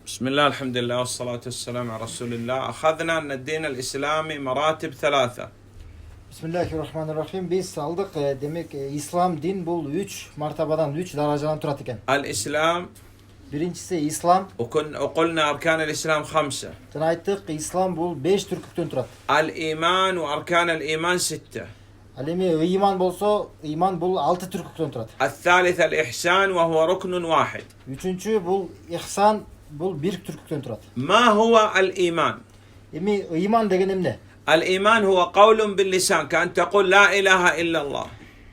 بسم الله الحمد لله والصلاة والسلام على رسول الله. أخذنا أن الدين الإسلامي مراتب ثلاثة. Bismillahirrahmanirrahim. Biz aldık demek İslam din bu 3 martabadan 3 darajadan turat ekan. الإسلام Birincisi İslam. وقلنا أركان الإسلام خمسة. Sana ayttık İslam bu 5 türkükten turat. الإيمان وأركان الإيمان ستة. Alemi iman bolsa iman bu 6 türkükten turat. الثالث الإحسان وهو ركن واحد. Üçüncü bu ihsan bu bir türkükten turat. ما هو الإيمان؟ İman degenim ne? الإيمان هو قول باللسان كأن تقول لا إله إلا الله.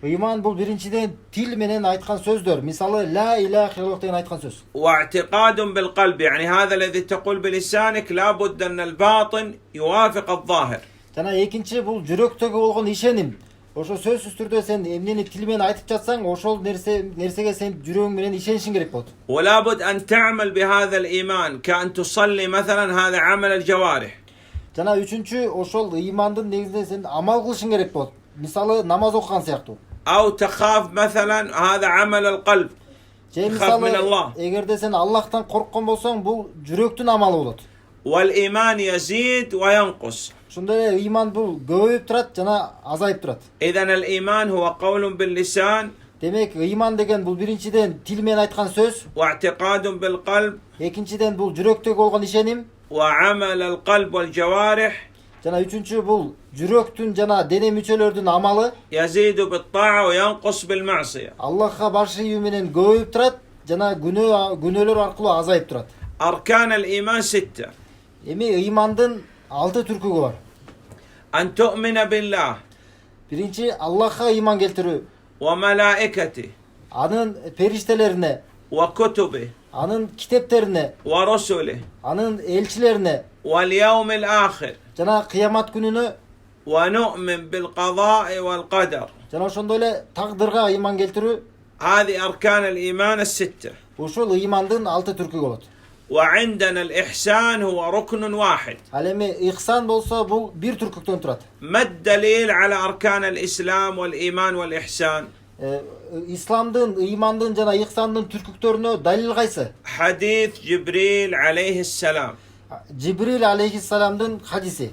İman bu birinciden dil menen aytkan sözdür. Misalı la ilahe illallah degan aytkan söz. واعتقاد بالقلب يعني هذا الذي تقول بلسانك لابد أن الباطن يوافق الظاهر. Jana ekinci bu жүрөктөгү болгон ишеним. Ошо сөзсүз түрдө сен эмнени тил менен айтып жатсаң, ошол нерсеге сен жүрөгүң менен ишенишиң керек болот. ولابد أن تعمل بهذا الإيمان كأن تصلي مثلا هذا عمل الجوارح. Жана үчүнчү ошол ыймандын негизинде сен амал кылышың керек болот. Мисалы намаз окуган сыяктуу. أو تخاف مثلا هذا عمل القلب. Же تخاف من мисалы الله. эгерде сен Аллахтан корккон болсоң, бул жүрөктүн амалы болот. والإيمان يزيد وينقص. Ошондой эле ыйман бул көбөйүп турат жана азайып турат. إذا الإيمان هو قول باللسان. Демек ыйман деген бул биринчиден тил менен айткан сөз, واعتقاد بالقلب. экинчиден бул жүрөктөгү болгон ишеним, وعمل القلب والجوارح. жана үчүнчү бул жүрөктүн жана дене мүчөлөрдүн амалы. يزيد بالطاعة وينقص بالمعصية. Аллахка баршы үйү менен көбөйүп турат жана күнөөлөр аркылуу азайып турат. أركان الإيمان ستة. Эми ыймандын 6 түркүгү бар. أن تؤمن بالله Биринчи Аллахка ыйман келтирүү, وملائكته анын периштелерине, وكتبه анын китептерине, ورسله анын элчилерине واليوم الآخر жана кыямат күнүнө ونؤمن بالقضاء والقدر. жана ошондой эле тагдырга ыйман келтирүү. هذه أركان الإيمان الستة. Ушул ыймандын 6 түркүгү болот. وعندنا الإحسان هو ركن واحد. Ал эми ихсан болсо бул бир түркүктөн турат. ما الدليل على أركان الإسلام والإيمان والإحسان؟ Исламдын, ыймандын жана ихсандын түркүктөрүнө далил кайсы? حديث جبريل عليه السلام. Жибрил алейхиссаламдын хадиси.